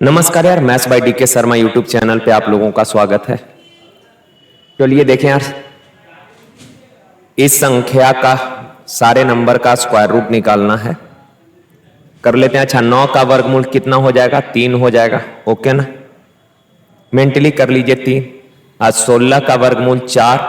नमस्कार यार, maths by D K Sharma YouTube channel पे आप लोगों का स्वागत है। चलिए देखें यार, इस संख्या का सारे नंबर का स्क्वायर रूट निकालना है। कर लेते हैं। अच्छा, 9 का वर्गमूल कितना हो जाएगा? 3 हो जाएगा। ओके ना, मेंटली कर लीजिए 3। आज 16 का वर्गमूल 4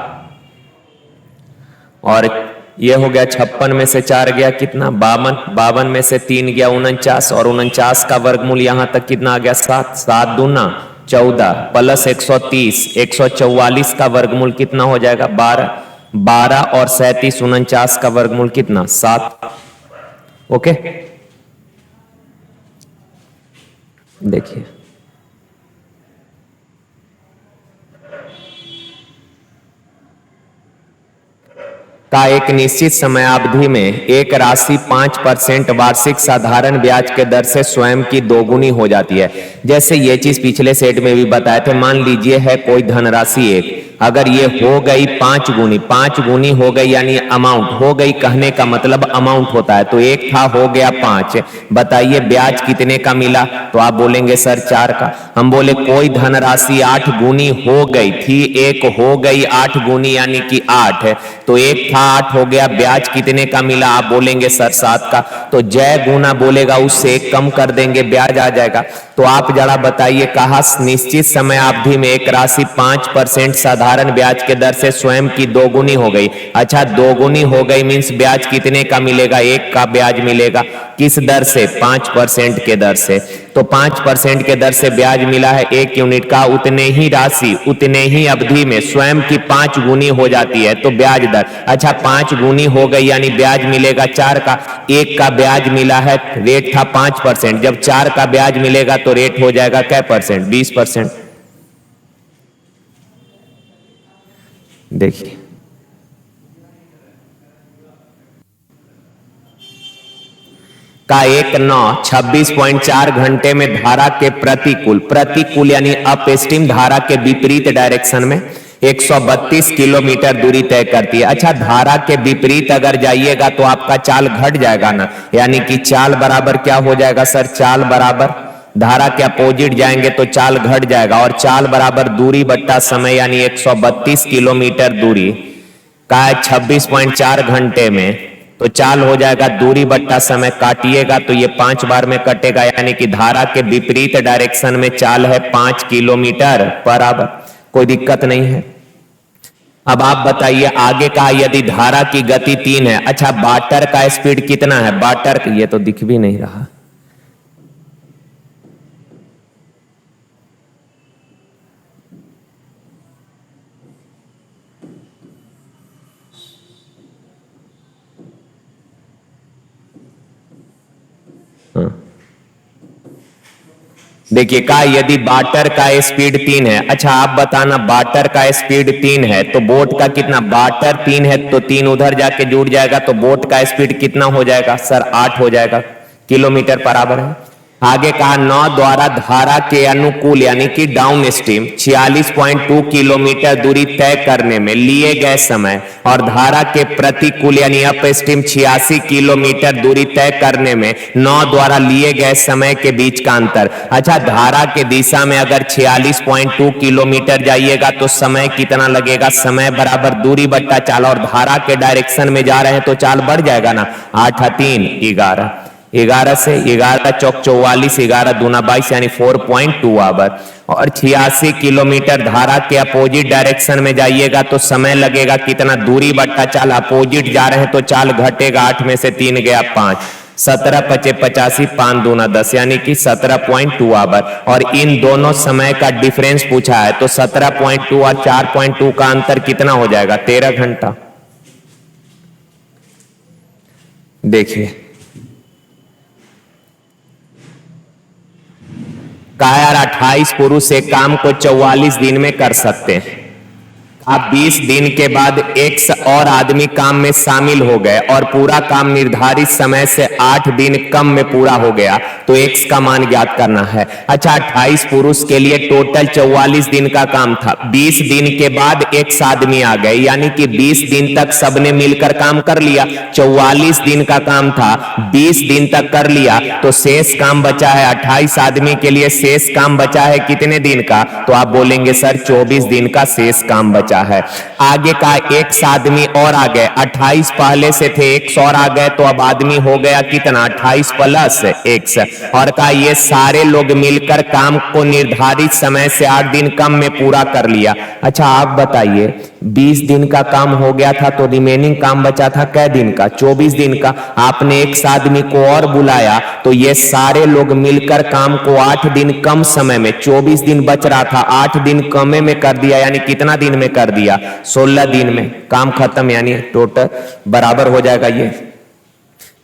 और ये हो गया 56 में से 4 गया कितना? 52। 52 में से 3 गया 49 और 49 का वर्गमूल यहां तक कितना आ गया? 7। 7 दूना 14 प्लस 130 144 का वर्गमूल कितना हो जाएगा? 12। 12 और 37 49 का वर्गमूल कितना? 7। ओके, देखिए का एक निश्चित समयावधि में एक राशि 5% वार्षिक साधारण ब्याज के दर से स्वयं की दोगुनी हो जाती है। जैसे ये चीज पिछले सेट में भी बताए थे। मान लीजिए है कोई धनराशि एक, अगर ये हो गई 5 गुनी, 5 गुनी हो गई यानी अमाउंट हो गई, कहने का मतलब अमाउंट होता है। तो एक था, हो गया 5। बताइए ब्याज कितने का मिला? तो आप बोलेंगे सर 4 का। हम बोले कोई धनराशि 8 गुनी हो गई थी, एक हो गई 8 गुनी यानी कि 8, तो एक था 8 हो गया, ब्याज कितने का मिला? आप बोलेंगे सर 7 का। तो जय गुना बोलेगा, उससे एक कम कर देंगे, ब्याज आ जाएगा। तो आप जरा बताइए, कहा निश्चित समय अवधि में एक राशि 5% साधारण ब्याज के दर से स्वयं की दोगुनी हो गई। अच्छा, दोगुनी हो गई मींस ब्याज कितने का मिलेगा? 1 का ब्याज मिलेगा। किस दर से? 5% के दर से। तो 5% के दर से ब्याज मिला है 1 यूनिट का। उतने ही राशि उतने ही अवधि में स्वयं की 5 गुनी हो जाती है, तो ब्याज दर। अच्छा, 5 गुनी हो गई यानी ब्याज मिलेगा 4 का। 1 का ब्याज मिला है, रेट था 5%, जब 4 का ब्याज मिलेगा तो रेट हो जाएगा क्या परसेंट? 20%। देखिए का 1/9 26.4 घंटे में धारा के प्रतिकूल यानी अपस्ट्रीम धारा के विपरीत डायरेक्शन में 132 किलोमीटर दूरी तय करती है। अच्छा, धारा के विपरीत अगर जाइएगा तो आपका चाल घट जाएगा ना, यानी कि चाल बराबर क्या हो जाएगा सर? चाल बराबर धारा के अपोजिट जाएंगे तो चाल घट जाएगा, और चाल बराबर दूरी बट्टा समय यानी 132 किलोमीटर दूरी का 26.4 घंटे में, तो चाल हो जाएगा दूरी बट्टा समय। काटिएगा तो ये 5 बार में कटेगा, यानी कि धारा के विपरीत डायरेक्शन में चाल है 5 किलोमीटर पर आवर। कोई दिक्कत नहीं है। अब आप बताइए आगे का, यदि धारा की गति 3 है। अच्छा, वाटर का स्पीड कितना है? वाटर, ये तो दिख भी नहीं रहा। देखिए का, यदि वाटर का स्पीड 3 है। अच्छा, आप बताना, वाटर का स्पीड 3 है तो बोट का कितना? वाटर 3 है तो 3 उधर जाके जुड़ जाएगा, तो बोट का स्पीड कितना हो जाएगा सर? 8 हो जाएगा किलोमीटर पर आवर है। आगे कहा, 9 द्वारा धारा के अनुकूल यानी कि डाउन स्ट्रीम 46.2 किलोमीटर दूरी तय करने में लिए गए समय और धारा के प्रतिकूल यानी अप स्ट्रीम 86 किलोमीटर दूरी तय करने में 9 द्वारा लिए गए समय के बीच का अंतर। अच्छा, धारा के दिशा में अगर 46.2 किलोमीटर जाइएगा तो समय कितना लगेगा? समय बराबर दूरी बट्टा चाल, और धारा के डायरेक्शन में जा रहे हैं तो चाल बढ़ जाएगा ना। 8 3 11, 11 से 11 चौक 44, 11 दूना 22 यानी 4.2 आवर। और 86 किलोमीटर धारा के अपोजिट डायरेक्शन में जाइएगा तो समय लगेगा कितना? दूरी बट्टा चाल, अपोजिट जा रहे हैं तो चाल घटेगा। 8 में से 3 गया 5, 17 पचे 85, 5 दूना 10 यानी कि 17.2 आवर। और इन दोनों समय का डिफरेंस पूछा है, तो 17.2 और 4.2 का अंतर कितना हो जाएगा? 13 घंटा। देखिए का यार 28 पुरुष एक काम को 44 दिन में कर सकते हैं। अब 20 दिन के बाद एक्स और आदमी काम में शामिल हो गए और पूरा काम निर्धारित समय से 8 दिन कम में पूरा हो गया तो एक्स का मान ज्ञात करना है। अच्छा, 28 पुरुष के लिए टोटल 44 दिन का काम था। 20 दिन के बाद एक्स आदमी आ गए, यानी कि 20 दिन तक सबने मिलकर काम कर लिया। 44 दिन का काम था, 20 दिन तक कर लिया तो शेष काम बचा है 28 आदमी के लिए शेष काम बचा है कितने दिन का? तो आप बोलेंगे सर 24 दिन का शेष काम बचा है। आगे का एक्स आदमी और आ गए, 28 पहले से थे, एक्स और आ गए तो अब आदमी हो गया कितना? 28 प्लस एक्स। और का ये सारे लोग मिलकर काम को निर्धारित समय से 8 दिन कम में पूरा कर लिया। अच्छा, आप बताइए 20 दिन का काम हो गया था तो रिमेनिंग काम बचा था कै दिन का? 24 दिन का। आपने एक्स आदमी को और बुलाया तो ये सारे लोग मिलकर काम को 8 दिन कम समय में, 24 दिन बच रहा था, 8 दिन कमे में कर दिया, यानी कितना दिन में कर दिया? 16 दिन में काम खत्म, यानी टोटल बराबर हो जाएगा ये।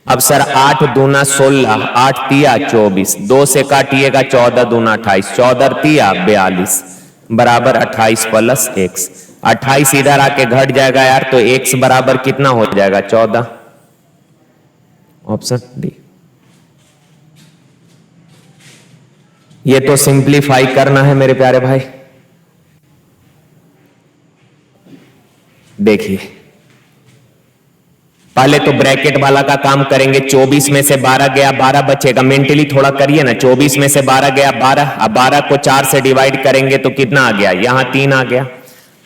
अब सर 8 दूना 16, 8 तिया 24, 2 से काटिएगा 14 दूना 28, 14 तिया 42 बराबर 28 प्लस एक्स। 28 इधर आके घट जाएगा यार, तो एक्स बराबर कितना हो जाएगा? 14। Option D. ये तो सिंप्लीफाई करना है मेरे प्यारे भाई। देखिए, पहले तो ब्रैकेट वाला का काम करेंगे। 24 में से 12 गया, 12 बचेगा। मेंटली थोड़ा करिए ना। 24 में से 12 गया, 12। अब 12 को 4 से डिवाइड करेंगे तो कितना आ गया? यहां 3 आ गया।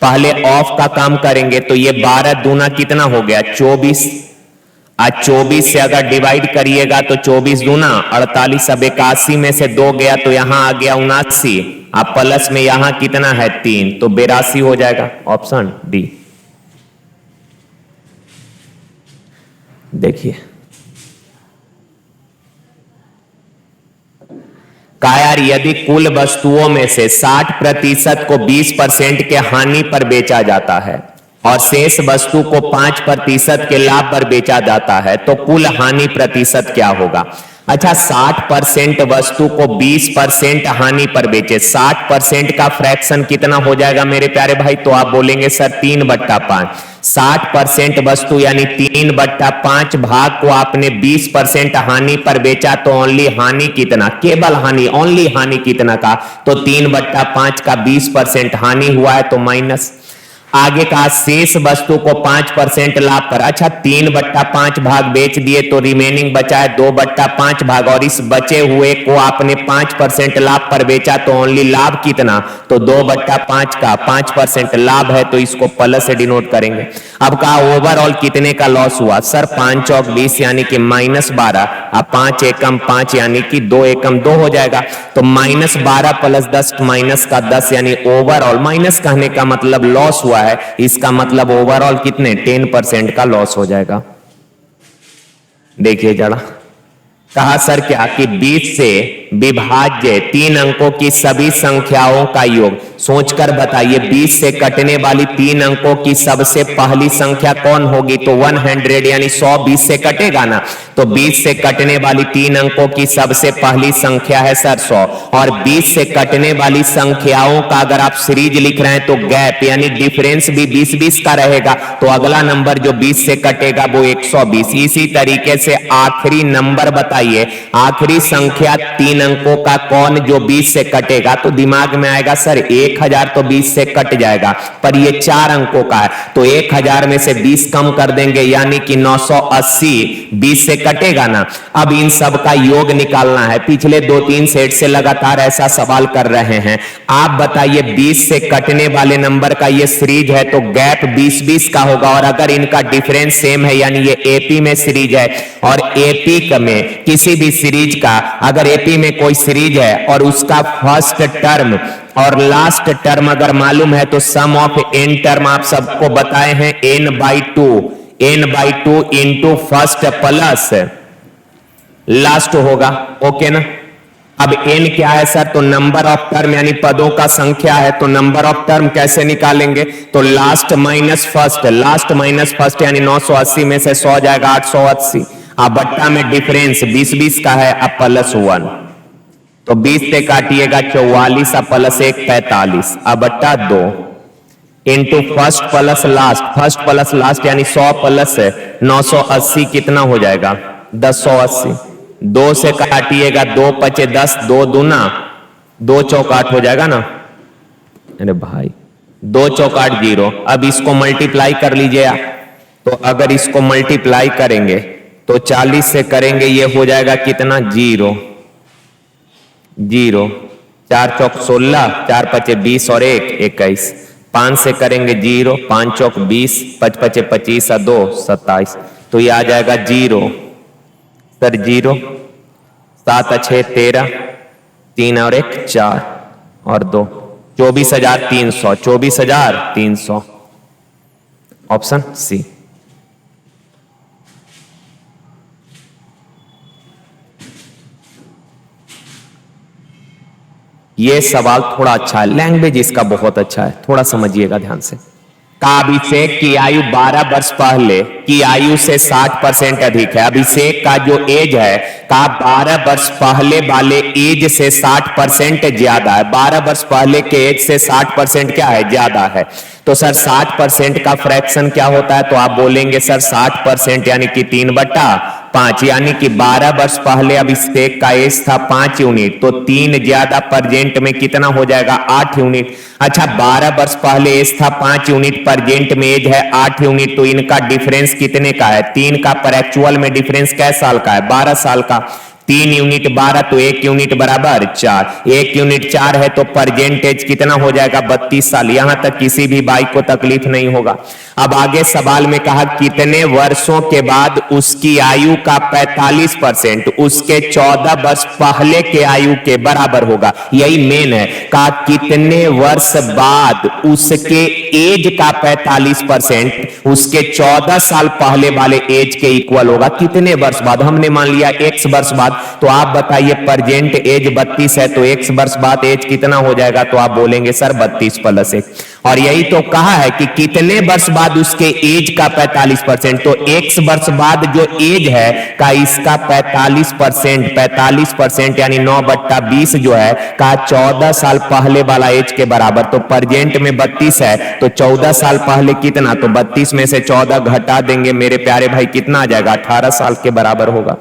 पहले ऑफ का काम करेंगे तो ये 12 दूना कितना हो गया? 24। आज 24 से अगर डिवाइड करिएगा तो 24 दूना 48। अब 81 में से 2 गया तो यहां आ गया 79। अब प्लस में यहां कितना है? 3, तो 82 हो जाएगा। Option D. देखिए, कहा यार यदि कुल वस्तुओं में से 60% को 20% के हानि पर बेचा जाता है और शेष वस्तु को 5% के लाभ पर बेचा जाता है तो कुल हानि प्रतिशत क्या होगा? अच्छा, 60% वस्तु को 20% हानि पर बेचे, 60% का फ्रैक्शन कितना हो जाएगा मेरे प्यारे भाई? तो आप बोलेंगे सर 3/5। 60% वस्तु यानी 3/5 भाग को आपने 20% हानि पर बेचा तो ओनली हानि कितना? केवल हानि, ओनली हानि कितना का? तो 3/5 का 20% हानि हुआ है तो माइनस। आगे का शेष वस्तु को 5% लाभ पर। अच्छा, 3/5 भाग बेच दिए तो रिमेनिंग बचा है 2/5 भाग, और इस बचे हुए को आपने 5% लाभ पर बेचा तो ओनली लाभ कितना? तो 2/5 का 5% लाभ है तो इसको प्लस से डिनोट करेंगे। अब कहा ओवरऑल कितने का लॉस हुआ? सर 5 चौक 20 यानी कि -12। अब 5 एकम 5 यानी कि 2 एकम 2 हो जाएगा तो -12 + 10 माइनस का 10 यानी ओवरऑल, माइनस कहने का मतलब लॉस हुआ है, इसका मतलब ओवरऑल कितने? 10% का लॉस हो जाएगा। देखिए जरा, कहा सर क्या कि 20 से विभाज्य 3 अंकों की सभी संख्याओं का योग। सोचकर बताइए 20 से कटने वाली 3 अंकों की सबसे पहली संख्या कौन होगी? तो 100 यानी 100 20 से कटेगा ना, तो 20 से कटने वाली 3 अंकों की सबसे पहली संख्या है सर 100। और 20 से कटने वाली संख्याओं का अगर आप सीरीज लिख रहे हैं तो गैप यानी डिफरेंस भी 20-20 का रहेगा, तो अगला नंबर जो 20 से कटेगा वो 120। इसी तरीके से आखिरी नंबर बताइए, आखिरी संख्या 3 अंकों का कौन जो 20 से कटेगा? तो दिमाग में आएगा सर 1000 तो 20 से कट जाएगा, पर ये 4 अंकों का है तो 1000 में से 20 कम कर देंगे यानी कि 980 20 से कटेगा ना। अब इन सब का योग निकालना है। पिछले 2-3 सेट से लगातार ऐसा सवाल कर रहे हैं। आप बताइए 20 से कटने वाले नंबर का ये सीरीज है तो गैप 20-20 का होगा, और अगर इनका डिफरेंस सेम है यानी ये एपी में सीरीज है और एपी में किसी भी सीरीज का अगर एपी में कोई सीरीज है और उसका फर्स्ट टर्म और लास्ट टर्म अगर मालूम है तो सम ऑफ एन टर्म आप सबको बताए हैं n/2 into first plus last होगा। ओके ना। अब n क्या है सर? तो नंबर ऑफ टर्म यानी पदों का संख्या है, तो नंबर ऑफ टर्म कैसे निकालेंगे? तो last minus first, last minus first यानी 980 में से 100 जाएगा 880। अब बट्टा में डिफरेंस 20-20 का है, अब +1 तो 20 से काटिएगा 44, अब +1 45, अब बट्टा 2 इंटू फर्स्ट प्लस लास्ट यानी 100 प्लस 980 कितना हो जाएगा 1080। 2 से काटिएगा 2 पचे 10, 2 दूना 2 चौक 8 हो जाएगा ना। अरे भाई 2 चौक 8 0। अब इसको मल्टीप्लाई कर लीजिए आप। तो अगर इसको मल्टीप्लाई करेंगे तो 40 से करेंगे ये हो जाएगा कितना 0 0। 4 चौक 16, 4 पचे 20 और 1 21। 5 से करेंगे 0, 5 चौक 20, 5 पचे 25 और 2 27। तो ये आ जाएगा 0 सर 0। 7 6 13, 3 और 1 4 और 2 24,300। 24,300 ऑप्शन सी। ये सवाल थोड़ा अच्छा है, लैंग्वेज इसका बहुत अच्छा है, थोड़ा समझिएगा ध्यान से। का अभिषेक की आयु 12 वर्ष पहले की आयु से 60% अधिक है। अभिषेक का जो एज है का 12 वर्ष पहले वाले एज से 60% ज्यादा है। 12 वर्ष पहले के एज से 60% क्या है ज्यादा है। तो सर 60% का फ्रैक्शन क्या होता है। तो आप बोलेंगे सर 60% यानी कि 3/5 यानी कि 12 वर्ष पहले अभिषेक का एज था 5 यूनिट तो 3 ज्यादा प्रेजेंट में कितना हो जाएगा 8 यूनिट। अच्छा 12 वर्ष पहले एज था 5 यूनिट प्रेजेंट में एज है 8 यूनिट तो इनका डिफरेंस कितने का है 3 का। पर एक्चुअल में डिफरेंस कै साल का है 12 साल का। 3 यूनिट 12 तो 1 यूनिट बराबर 4। 1 यूनिट 4 है तो परसेंटेज कितना हो जाएगा 32 साल। यहां तक किसी भी भाई को तकलीफ नहीं होगा। अब आगे सवाल में कहा कितने वर्षों के बाद उसकी आयु का 45% उसके 14 वर्ष पहले के आयु के बराबर होगा। यही मेन है। कहा कितने वर्ष बाद उसके एज का 45% उसके 14 साल पहले वाले एज के इक्वल होगा। कितने वर्ष बाद हमने मान लिया x वर्ष बाद। तो आप बताइए प्रेजेंट एज 32 है तो x वर्ष बाद एज कितना हो जाएगा। तो आप बोलेंगे सर 32 + 1। और यही तो कहा है कि कितने वर्ष बाद उसके एज का 45% तो x वर्ष बाद जो एज है का इसका 45% यानी 9/20 जो है का 14 साल पहले वाला एज के बराबर। तो प्रेजेंट में 32 है तो 14 साल पहले कितना। तो 32 में से 14 घटा देंगे मेरे प्यारे भाई कितना आ जाएगा 18 साल के बराबर होगा।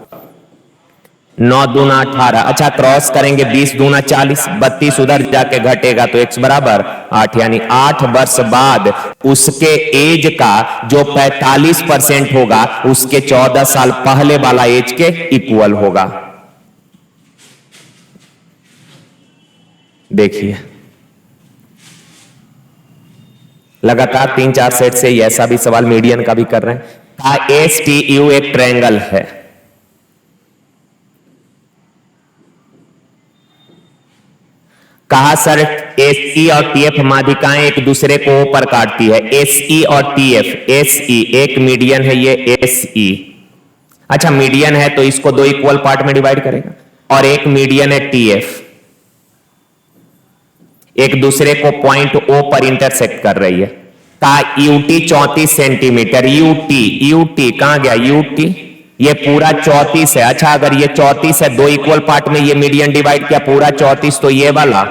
9 दूना 18। अच्छा क्रॉस करेंगे 20 दूना 40। 32 उधर जाके घटेगा तो x बराबर 8 यानी 8 वर्ष बाद उसके एज का जो 45% होगा उसके 14 साल पहले वाला एज के इक्वल होगा। देखिए लगातार 3-4 सेट से ऐसा भी सवाल मीडियन का भी कर रहे हैं। STU एक ट्रायंगल है। कहा सर SE और TF माध्यिकाएं एक दूसरे को ऊपर काटती है। SE और TF SE एक मीडियन है ये SE। अच्छा मीडियन है तो इसको 2 इक्वल पार्ट में डिवाइड करेगा। और एक मीडियन है TF एक दूसरे को पॉइंट O पर इंटरसेक्ट कर रही है। कहा UT 34 सेंटीमीटर। UT कहां गया UT ये पूरा 34 है। अच्छा अगर ये 34 है 2 इक्वल पार्ट में ये मीडियन डिवाइड किया पूरा 34 तो ये वाला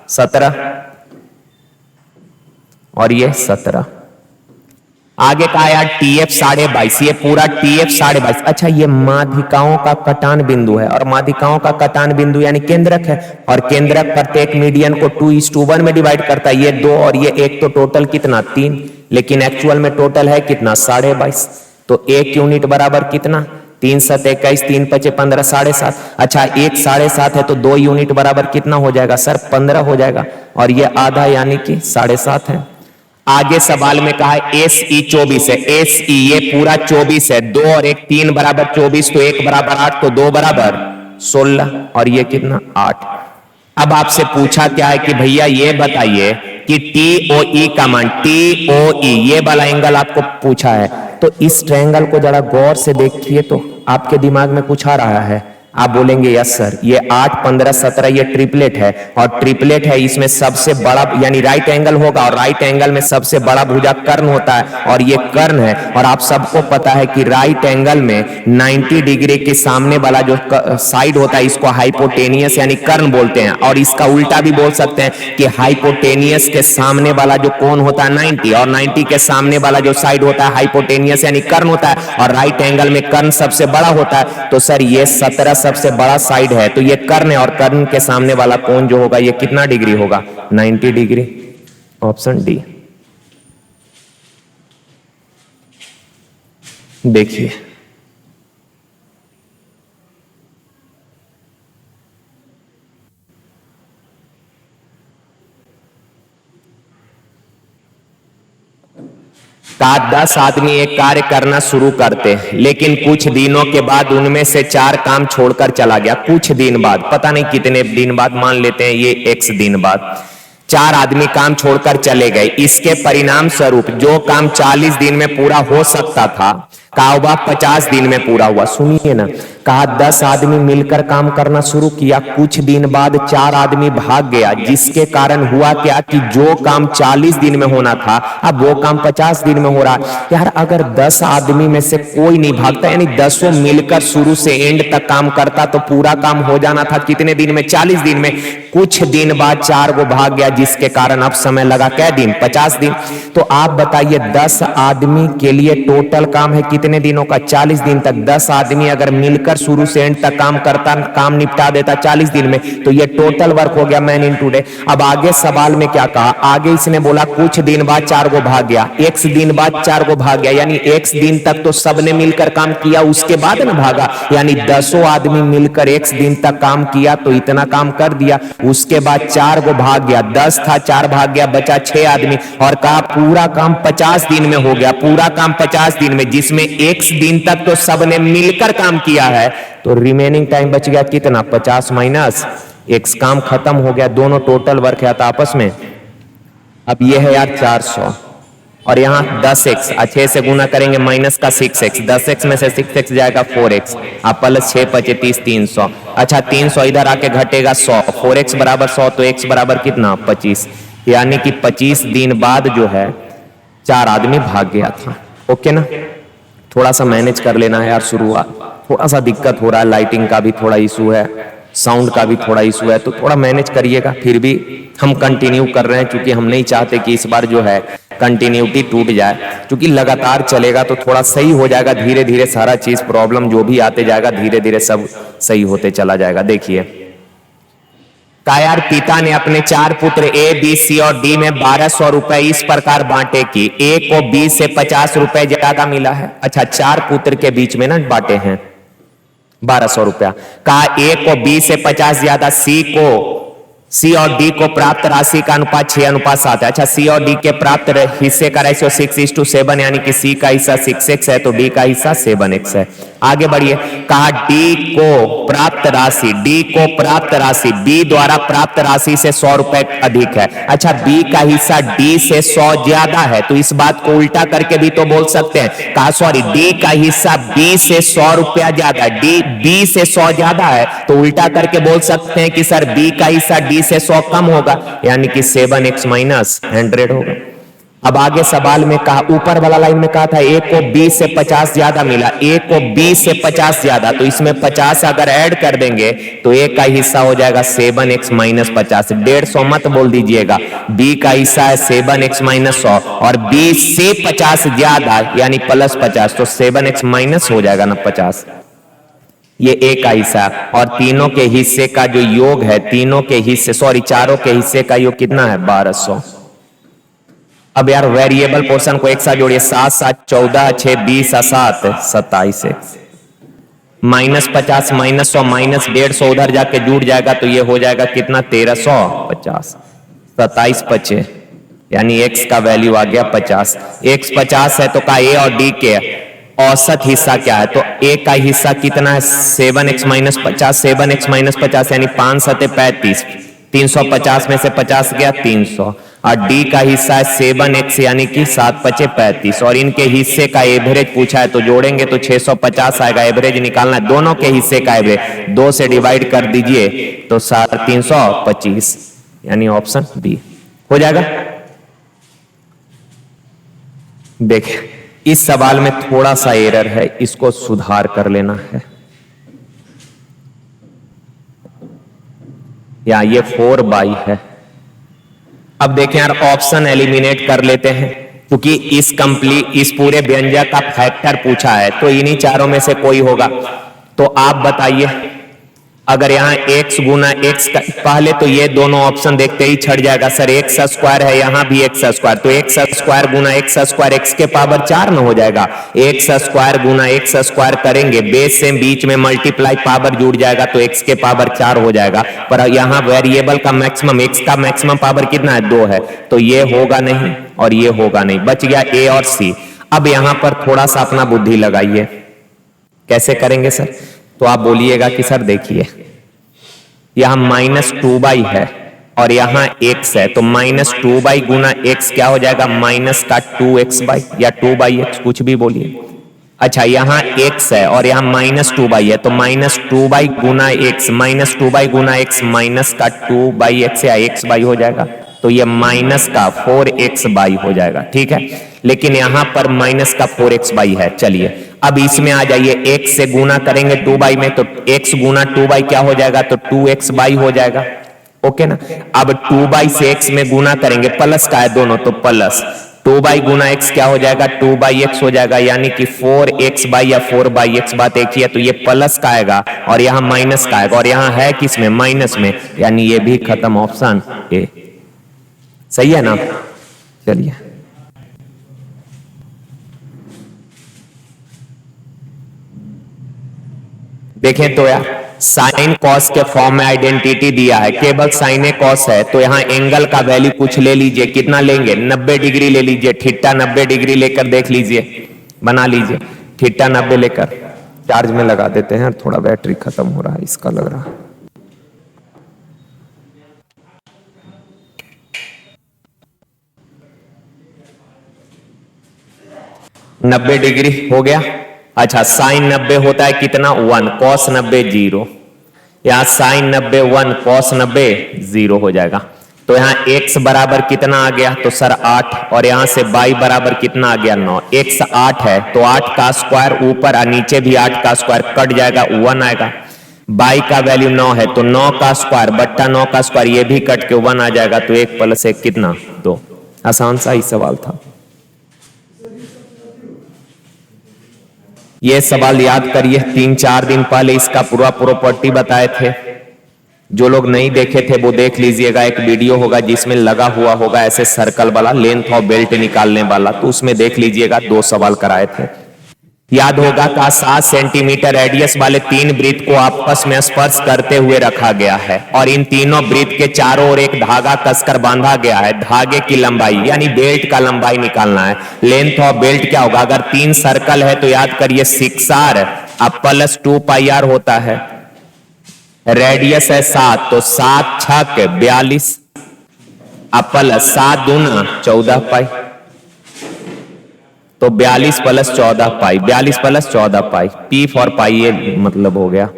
17 और ये 17। आगे कहा यार TF 22.5 ये पूरा TF 22.5। अच्छा ये माध्यिकाओं का कटान बिंदु है और माध्यिकाओं का कटान बिंदु यानी केंद्रक है और केंद्रक प्रत्येक मीडियन को 2:1 में डिवाइड करता है। ये 2 और ये 1 तो टोटल कितना 3 लेकिन एक्चुअल में टोटल है कितना 22.5। तो 1 यूनिट बराबर कितना 3 7 21 3 5 15 7.5। अच्छा 1 7.5 है तो 2 यूनिट बराबर कितना हो जाएगा सर 15 हो जाएगा और ये आधा यानी कि 7.5 है। आगे सवाल में कहा SE 24 है। SE ये पूरा 24 है 2 और 1 3 बराबर 24 तो 1 बराबर 8 तो 2 बराबर 16 और ये कितना 8। अब आपसे पूछा क्या है कि भैया ये बताइए कि TOE का मान TOE ये वाला एंगल आपको पूछा है। तो इस ट्रायंगल को जरा गौर से देखिए तो आपके दिमाग में कुछ आ रहा है। आप बोलेंगे यस सर, ये 8, 15, 17 ये ट्रिपलेट है, और ट्रिपलेट है इसमें सबसे बड़ा यानी राइट एंगल होगा, और राइट एंगल में सबसे बड़ा भुजा कर्ण होता है, और ये कर्ण है। और आप सबको पता है कि राइट एंगल में 90 डिग्री के सामने वाला जो साइड होता है इसको हाइपोटेनियस यानी कर्ण बोलते हैं, और इसका उल्टा भी बोल सकते हैं कि हाइपोटेनियस के सामने वाला जो कोण होता है 90, और 90 के सामने वाला जो साइड होता है हाइपोटेनियस यानी कर्ण होता है, और राइट एंगल में कर्ण सबसे बड़ा होता है। तो सर ये 17 सबसे बड़ा साइड है, तो ये कर्ण है, और कर्ण के सामने वाला कोण जो होगा ये कितना डिग्री होगा? 90 डिग्री। Option D. देखिए का 10 आदमी एक कार्य करना शुरू करते हैं, लेकिन कुछ दिनों के बाद उनमें से 4 काम छोड़कर चला गया। कुछ दिन बाद, पता नहीं कितने दिन बाद, मान लेते हैं ये x दिन बाद, 4 आदमी काम छोड़कर चले गए। इसके परिणाम स्वरूप जो काम 40 दिन में पूरा हो सकता था, कहा वह 50 दिन में पूरा हुआ। सुनिए ना, कहा 10 आदमी मिलकर काम करना शुरू किया, कुछ दिन बाद 4 आदमी भाग गया, जिसके कारण हुआ क्या कि जो काम 40 दिन में होना था अब वो काम 50 दिन में हो रहा है। यार अगर 10 आदमी में से कोई नहीं भागता, यानी 10 मिलकर शुरू से एंड तक काम करता, तो पूरा काम हो जाना था कितने दिन में? 40 दिन में। कुछ दिन बाद 4 को भाग गया, जिसके कारण अब समय लगा कै दिन? 50 दिन। तो आप बताइए 10 आदमी के लिए टोटल काम है कितने दिनों का? 40 दिन तक। 10 आदमी अगर मिलकर शुरू से एंड तक काम करता, काम निपटा देता 40 दिन में, तो ये टोटल वर्क हो गया मैन इन टू डे। अब आगे सवाल में क्या कहा? आगे इसने बोला कुछ दिन बाद 4 को भाग गया, x दिन बाद 4 को भाग गया, यानी x दिन तक तो सबने मिलकर काम किया, उसके बाद ना भागा, यानी 10 आदमी मिलकर x दिन तक काम किया, तो इतना काम कर दिया, उसके बाद 4 को भाग गया, 10 था 4 भाग गया, बचा 6 आदमी, और कहा पूरा काम 50 दिन में हो गया। पूरा काम 50 दिन में, जिसमें x दिन तक तो सबने मिलकर काम किया है, तो रिमेनिंग टाइम बच गया कितना? 50 माइनस x। काम खत्म हो गया, दोनों टोटल वर्क है था आपस में। अब ये है यार 400, और यहाँ 10x, 6 से गुना करेंगे माइनस का 6x, 10x में से 6x जाएगा 4x, आप प्लस 6 25 30 300। अच्छा 300 इधर आके घटेगा 100, 4x बराबर 100, तो x बराबर कितना? 25, यानी कि 25 दिन बाद जो है 4 आदमी भाग गया था। ओके ना? थोड़ा सा मैनेज कर लेना है यार, शुरुआत थोड़ा सा दिक्कत हो रहा है, लाइटिंग का भी थोड़ा इशू है, साउंड का भी थोड़ा इशू है, तो थोड़ा मैनेज करिएगा। फिर भी हम कंटिन्यू कर रहे हैं, क्योंकि हम नहीं चाहते कि इस बार जो है कंटिन्यूटी टूट जाए, क्योंकि लगातार चलेगा तो थोड़ा सही हो जाएगा। धीरे धीरे सारा चीज, प्रॉब्लम जो भी आते जाएगा, धीरे धीरे सब सही होते चला जाएगा। देखिए कायार पिता ने अपने 4 पुत्र ए बी सी और डी में 1200 रुपए इस प्रकार बांटे कि ए को बी से 50 रुपए ज्यादा मिला है। अच्छा 4 पुत्र के बीच में ना बांटे हैं 1200 रुपया। कहा ए को बी से 50 ज्यादा, सी और डी को प्राप्त राशि का अनुपात 6:7 है। अच्छा सी और डी के प्राप्त हिस्से का रेशियो 6:7, यानी कि सी का हिस्सा 6x है तो डी का हिस्सा 7x है। आगे बढ़िए, कहा डी को प्राप्त राशि बी द्वारा प्राप्त राशि से 100 रुपए अधिक है। अच्छा बी का हिस्सा डी से 100 ज्यादा है, तो इस बात को उल्टा करके भी तो बोल सकते हैं। कहा सॉरी, डी का हिस्सा बी से 100 रुपया ज्यादा है, डी बी से 100 ज्यादा है, तो उल्टा करके बोल सकते हैं कि सर बी का हिस्सा डी से 100 कम होगा, यानी कि 7x माइनस 100 होगा। अब आगे सवाल में कहा, ऊपर वाला लाइन में कहा था ए को बी से 50 ज्यादा मिला, ए को बी से 50 ज्यादा, तो इसमें 50 अगर ऐड कर देंगे तो ए का हिस्सा हो जाएगा 7x माइनस 50। 150 मत बोल दीजिएगा, बी का हिस्सा है 7x माइनस 100 और बी से 50 ज्यादा यानी प्लस 50, तो 7x माइनस हो जाएगा ना 50, ये ए का हिस्सा। और तीनों के हिस्से का जो योग है, चारों के हिस्से का योग कितना है? 1200। अब यार वेरिएबल पोर्शन को एक साथ जोड़िए, 7 7 14 6 20 7 27x माइनस 50 माइनस 100 माइनस 150 उधर जाके जुड़ जाएगा, तो ये हो जाएगा कितना? 1350। 27 बचे, यानी x का वैल्यू आ गया 50। x 50 है तो का ए और डी के औसत हिस्सा क्या है? तो ए का हिस्सा कितना है? 7x माइनस 50, 7x माइनस 50 यानी 5 7 35, 350 में से 50 गया 300। और डी का हिस्सा है 7x यानी कि 7 पचे 35 और इनके हिस्से का एवरेज पूछा है तो जोड़ेंगे तो 650 आएगा। एवरेज निकालना है, दोनों के हिस्से का एवरेज 2 से डिवाइड कर दीजिए तो 325 यानी ऑप्शन बी हो जाएगा। देखिए इस सवाल में थोड़ा सा एरर है, इसको सुधार कर लेना है। या ये 4/, है। अब देखें यार ऑप्शन एलिमिनेट कर लेते हैं क्योंकि इस पूरे व्यंजक का फैक्टर पूछा है तो इन्हीं चारों में से कोई होगा। तो आप बताइए अगर यहाँ x गुना x का, पहले तो ये दोनों ऑप्शन देखते ही छट जाएगा सर, एक्स स्क्वायर है यहाँ भी एक्स स्क्वायर, तो एक्स स्क्वायर गुना एक्स स्क्वायर x के पावर 4 न हो जाएगा। एक्स स्क्वायर गुना एक्स स्क्वायर करेंगे, बेस से बीच में मल्टीप्लाई पावर जुड़ जाएगा तो x के पावर 4 हो जाएगा। पर यहाँ वेरिएबल का मैक्सिमम x का मैक्सिमम पावर कितना है 2 है, तो ये होगा नहीं और ये होगा नहीं, बच गया a और c। अब यहाँ पर थोड़ा सा अपना बुद्धि लगाइए, कैसे करेंगे सर? तो आप बोलिएगा कि सर देखिए यहां -2/, है और यहां x है तो -2/, गुना x क्या हो जाएगा माइनस का 2x/, या 2/x कुछ भी बोलिए। अच्छा यहाँ x है और यहाँ -2/, है तो -2/, गुना x, -2/, गुना x माइनस का 2/x या x/, हो जाएगा तो ये माइनस का 4x/, हो जाएगा। ठीक है, लेकिन यहां पर माइनस का 4x/, है। चलिए अब इसमें आ जाइए, x से गुना करेंगे 2/, में तो x गुना 2/, क्या हो जाएगा तो 2x/, हो जाएगा। ओके ना, अब 2/, से x में गुना करेंगे, प्लस का है दोनों तो प्लस 2/, गुना x क्या हो जाएगा 2/x हो जाएगा, यानी कि 4x/, या 4/x, बात एक ही है। तो ये प्लस का आएगा और यहाँ माइनस का आएगा और यहाँ है किसमें माइनस में, यानी ये भी खत्म, ऑप्शन ए सही है ना। चलिए देखें तो यार साइन कॉस के फॉर्म में आइडेंटिटी दिया है, केवल साइन कॉस है तो यहाँ एंगल का वैल्यू कुछ ले लीजिए, कितना लेंगे 90 डिग्री ले लीजिए, थीटा 90 डिग्री लेकर देख लीजिए, बना लीजिए, थीटा 90 लेकर चार्ज में लगा देते हैं, थोड़ा बैटरी खत्म हो रहा है इसका लग रहा है। नब्बे डिग्री हो गया। अच्छा साइन 90 होता है कितना 1, कॉस 90 0, यहाँ साइन 90 1, कॉस 90 0 हो जाएगा। तो यहाँ x बराबर कितना आ गया तो सर 8, और यहाँ से y बराबर कितना आ गया 9। x 8 है तो 8 का स्क्वायर ऊपर और नीचे भी 8 का स्क्वायर कट जाएगा 1 आएगा। y का वैल्यू 9 है तो 9 का स्क्वायर बट्टा 9 का स्क्वायर ये भी कट के 1 आ जाएगा, तो 1 + 1 कितना 2। आसान सा ही सवाल था। ये सवाल याद करिए, 3-4 दिन पहले इसका पूरा प्रॉपर्टी बताए थे, जो लोग नहीं देखे थे वो देख लीजिएगा, एक वीडियो होगा जिसमें लगा हुआ होगा ऐसे सर्कल वाला लेंथ ऑफ बेल्ट निकालने वाला, तो उसमें देख लीजिएगा 2 सवाल कराए थे। याद होगा का 7 सेंटीमीटर रेडियस वाले 3 वृत्त को आपस में स्पर्श करते हुए रखा गया है और इन तीनों वृत्त के चारों ओर एक धागा कसकर बांधा गया है। धागे की लंबाई यानी बेल्ट का लंबाई निकालना है। लेंथ ऑफ बेल्ट क्या होगा, अगर 3 सर्कल है तो याद करिए 6r अब प्लस 2πr होता है। रेडियस है 7 तो 7 छक 42 अब प्लस 7 दूना 14π, तो 42 + 14π, 42 + 14π, P फॉर पाई ये मतलब हो गया।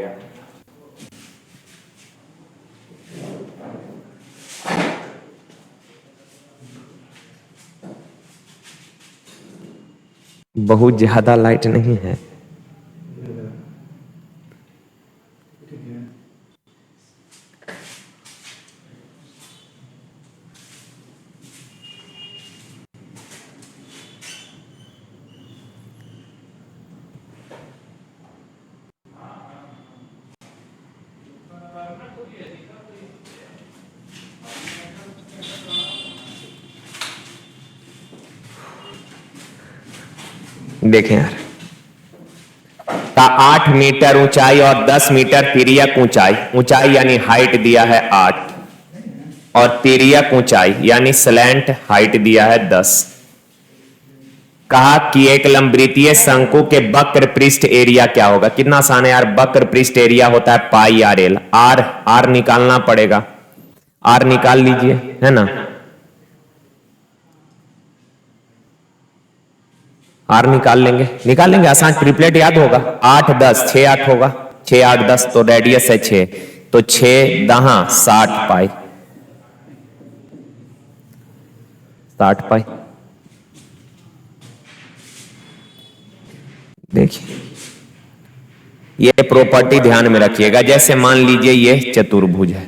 बहुत ज्यादा लाइट नहीं है। देखें यार, का 8 मीटर ऊंचाई और 10 मीटर तिर्यक ऊंचाई, ऊंचाई यानी हाइट दिया है 8 और तिर्यक ऊंचाई यानी स्लैंट हाइट दिया है 10। कहा कि एक लंबवृत्तीय शंकु के वक्र पृष्ठ एरिया क्या होगा। कितना आसान है यार, वक्र पृष्ठ एरिया होता है πr l, r निकालना पड़ेगा, r निकाल लीजिए है ना। आर निकाल लेंगे आसान, ट्रिपलेट याद होगा, 8 10 6 8 होगा, 6 8 10 तो रेडियस है 6, तो 6 दहा 60 पाई, 60 पाई। देखिए ये प्रॉपर्टी ध्यान में रखिएगा, जैसे मान लीजिए ये चतुर्भुज है,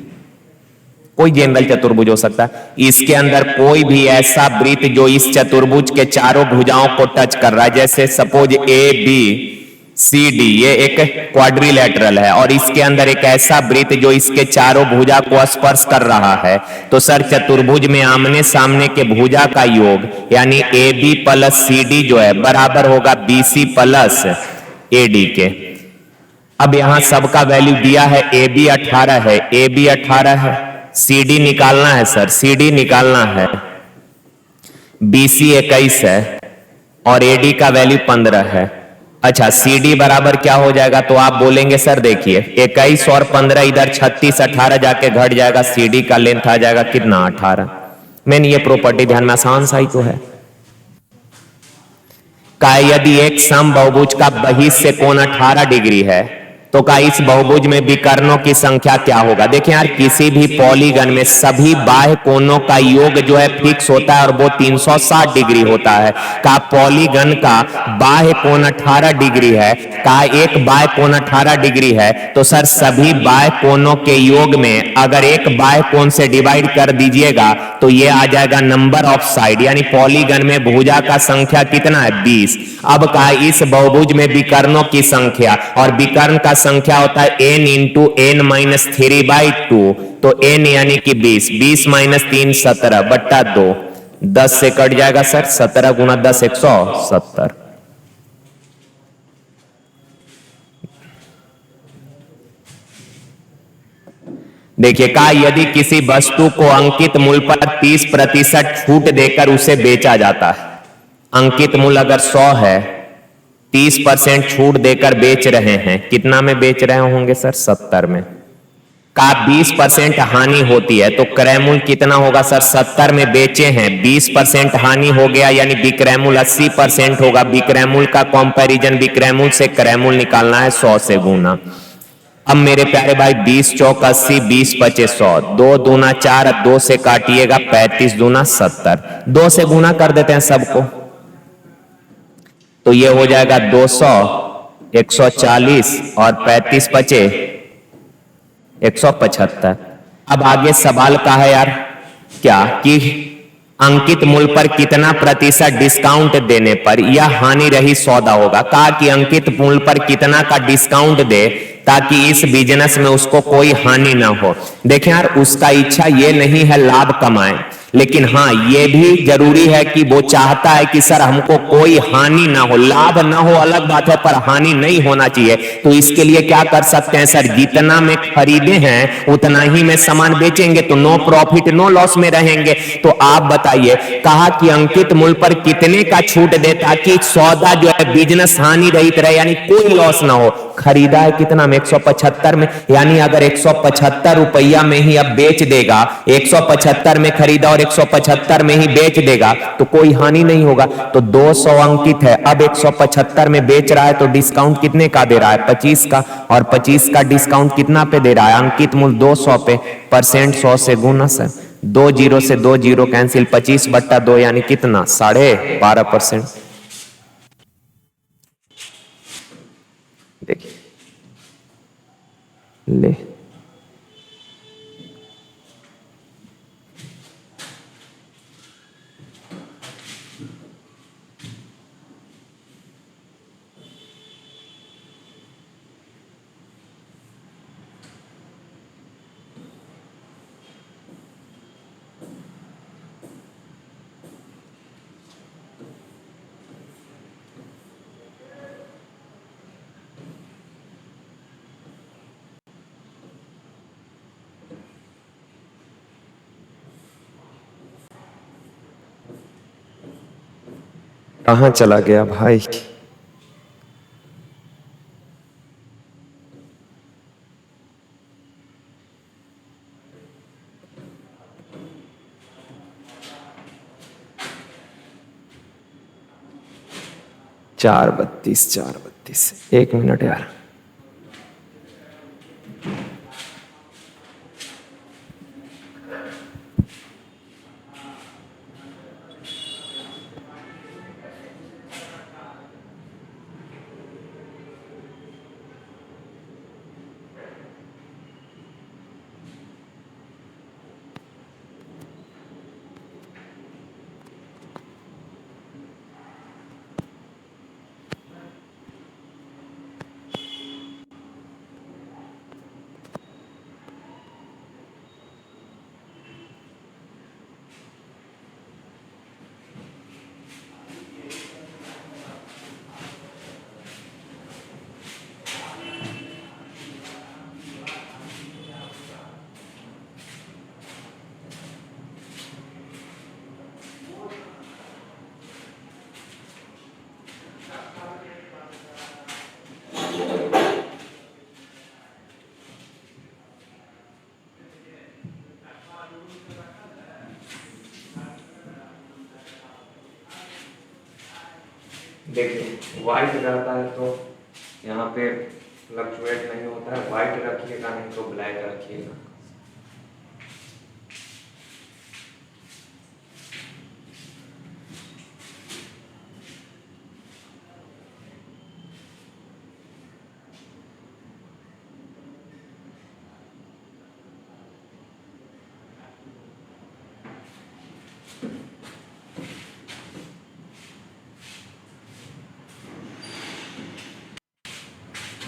कोई जनरल चतुर्भुज हो सकता है, इसके अंदर कोई भी ऐसा वृत्त जो इस चतुर्भुज के चारों भुजाओं को टच कर रहा है, जैसे suppose A B C D, ये एक क्वाड्रिलेटरल है और इसके अंदर एक ऐसा वृत्त जो इसके चारों भुजा को स्पर्श कर रहा है, तो सर चतुर्भुज में आमने सामने के भुजा का योग यानी A B plus C D जो है बराबर होगा B C plus A D के। अब यहां सबका वैल्यू दिया है, ए बी 18 है, ए बी 18 है, सी डी निकालना है सर, सी डी निकालना है, बी सी 21 है और ए डी का वैल्यू 15 है। अच्छा सी डी बराबर क्या हो जाएगा, तो आप बोलेंगे सर देखिए 21 और 15 इधर 36 18 जाके घट जाएगा, सी डी का लेंथ आ जाएगा कितना 18। मैंने ये प्रॉपर्टी ध्यान में, आसान सा ही तो है। का यदि एक सम बहुभुज का बहिष्य कोण 18 डिग्री है तो का इस बहुभुज में विकर्णों की संख्या क्या होगा। देखिए यार किसी भी पॉलीगन में सभी बाह्य कोणों का योग जो है फिक्स होता है और वो 360 डिग्री होता है। का पॉलीगन का बाह्य कोण 18 डिग्री है, का एक बाह्य कोण 18 डिग्री है, तो सर सभी बाह्य कोणों के योग में अगर एक बाह्य कोण से डिवाइड कर दीजिएगा तो ये आ जाएगा नंबर ऑफ साइड, यानी पॉलीगन में भुजा का संख्या कितना है 20। अब का इस बहुभुज में विकर्णों की संख्या, और विकर्ण का संख्या होता है n इंटू एन माइनस 3/2, तो n यानी कि 20, 20 माइनस 3 17 बट्टा 2, 10 से कट जाएगा सर, 17 गुना 10 170। देखिए कहा यदि किसी वस्तु को अंकित मूल्य पर 30% छूट देकर उसे बेचा जाता है, अंकित मूल्य अगर 100 है 30% छूट देकर बेच रहे हैं, कितना में बेच रहे होंगे सर 70 में, का 20% हानि होती है तो क्रय मूल्य कितना होगा सर, 70 में बेचे हैं 20% हानि हो गया यानी विक्रय मूल्य 80% होगा। विक्रय मूल्य का कंपैरिजन विक्रय मूल्य से क्रय मूल्य निकालना है 100 से गुना। अब मेरे प्यारे भाई 20 चौक 80, 20 पचे 100, 2 दूना 4, 2 से काटिएगा 35 दूना 70, 2 से गुना कर देते हैं सबको, तो ये हो जाएगा 200, 140 और 35 बचे 175। अब आगे सवाल का है यार क्या कि अंकित मूल्य पर कितना प्रतिशत डिस्काउंट देने पर यह हानि रही सौदा होगा। कहा कि अंकित मूल्य पर कितना का डिस्काउंट दे ताकि इस बिजनेस में उसको कोई हानि ना हो। देखें यार उसका इच्छा ये नहीं है लाभ कमाए, लेकिन हाँ ये भी जरूरी है कि वो चाहता है कि सर हमको कोई हानि ना हो, लाभ ना हो अलग बात है पर हानि नहीं होना चाहिए। तो इसके लिए क्या कर सकते हैं सर, जितना में खरीदे हैं उतना ही में सामान बेचेंगे तो नो प्रॉफिट नो लॉस में रहेंगे। तो आप बताइए, कहा कि अंकित मूल्य पर कितने का छूट दे ताकि सौदा जो है बिजनेस हानि रहित रहे यानी कोई लॉस ना हो। खरीदा है कितना में 175 में, यानी अगर 175 रुपया में ही अब बेच देगा, 175 में खरीदा और 175 में ही बेच देगा तो कोई हानि नहीं होगा। तो 200 अंकित है, अब 175 में बेच रहा है तो डिस्काउंट कितने का दे रहा है 25 का, और 25 का डिस्काउंट कितना पे दे रहा है, अंकित मूल्य 200 पे, परसेंट 100 से गुना सर, 2 जीरो से 2 जीरो कैंसिल, 25/2 यानी कितना 12.5%। देखिए ले कहां चला गया भाई। 432, 432, 1 मिनट यार। देखिए व्हाइट रहता है तो यहाँ पे फ्लक्चुएट नहीं होता है, व्हाइट रखिएगा नहीं तो ब्लैक रखिएगा।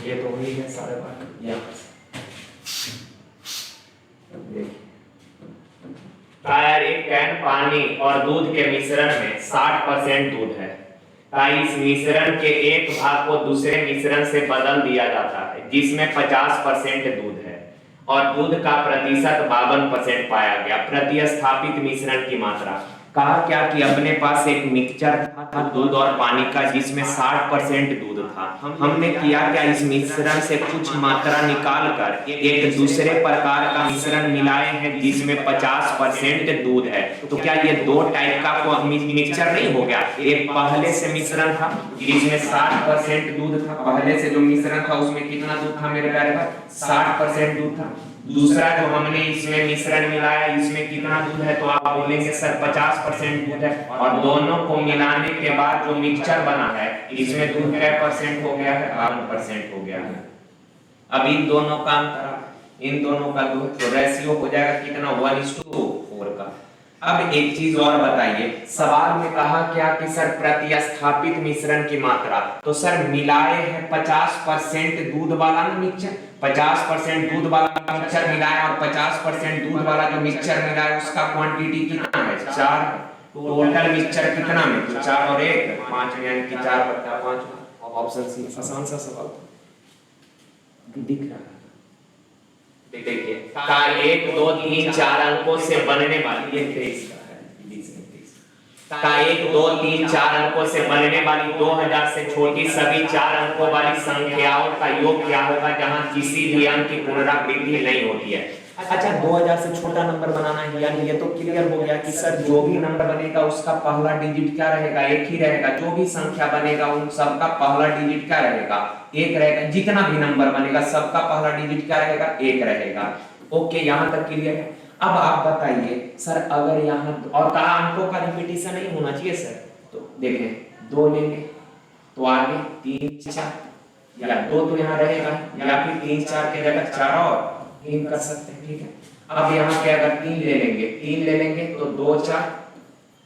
ये तो वही है 12.5 यहाँ से। टायर एक कैन पानी और दूध के मिश्रण में 60% दूध है। इस मिश्रण के एक भाग को दूसरे मिश्रण से बदल दिया जाता है जिसमें 50% दूध है और दूध का प्रतिशत 52% पाया गया। प्रतिस्थापित मिश्रण की मात्रा। कहा क्या कि अपने पास एक मिक्सचर था दूध और पानी का जिसमें 60% दूध था। हमने किया क्या, इस मिश्रण से कुछ मात्रा निकाल कर एक दूसरे प्रकार का मिश्रण मिलाए हैं जिसमें 50% दूध है। तो क्या ये दो टाइप का मिक्सचर नहीं हो गया? एक पहले से मिश्रण था जिसमें 60% दूध था, पहले से जो मिश्रण था उसमें कितना दूध था मेरे प्यारे भाई? 60% दूध था। दूसरा जो हमने इसमें मिश्रण मिलाया इसमें कितना दूध है? तो आप बोलेंगे सर 50% दूध है। और दोनों को मिलाने के बाद जो मिक्सचर बना है इसमें दूध क्या % हो गया है? 52% हो गया है। अब इन दोनों का अंतर, इन दोनों का दूध तो रेशियो हो जाएगा कितना? 1:4 का। अब एक चीज और बताइए, सवाल में कहा क्या कि सर प्रतिस्थापित मिश्रण की मात्रा। तो सर मिलाए हैं 50% दूध वाला ना मिक्सचर, 50% दूध वाला मिक्सचर मिलाया और 50% दूध वाला जो मिक्सचर मिलाया उसका क्वांटिटी कितना है? 4। टोटल मिक्सचर कितना में? तो 4 और 1 5 यानी कि 4/5। ऑप्शन सी आसान सा सवाल था, दिख रहा है। देखिए का 1 2 3 4 अंकों से बनने वाली, ये 23 का है, 20 का 1 2 3 4 अंकों से बनने वाली 2000 से छोटी सभी 4 अंकों वाली संख्याओं का योग क्या होगा जहां किसी भी अंक की पुनरावृत्ति नहीं होती है। अच्छा 2000 से छोटा नंबर बनाना है, यानी ये तो क्लियर हो गया कि सर जो भी नंबर बनेगा उसका पहला डिजिट क्या रहेगा? एक ही रहेगा। जो भी संख्या बनेगा उन सबका पहला डिजिट क्या रहेगा? 1 रहेगा। जितना भी नंबर बनेगा सबका पहला डिजिट क्या रहेगा? 1 रहेगा। ओके, यहाँ तक क्लियर है। अब आप बताइए सर अगर यहाँ और कहा अंकों का रिपीटिशन नहीं होना चाहिए सर, तो देखें 2 लेंगे तो आगे 3 4 या 2 तो यहाँ रहेगा या फिर 3 4 के जगह 4 और 3 कर सकते हैं, ठीक है। अब यहाँ पे अगर 3 ले लेंगे तो 2 4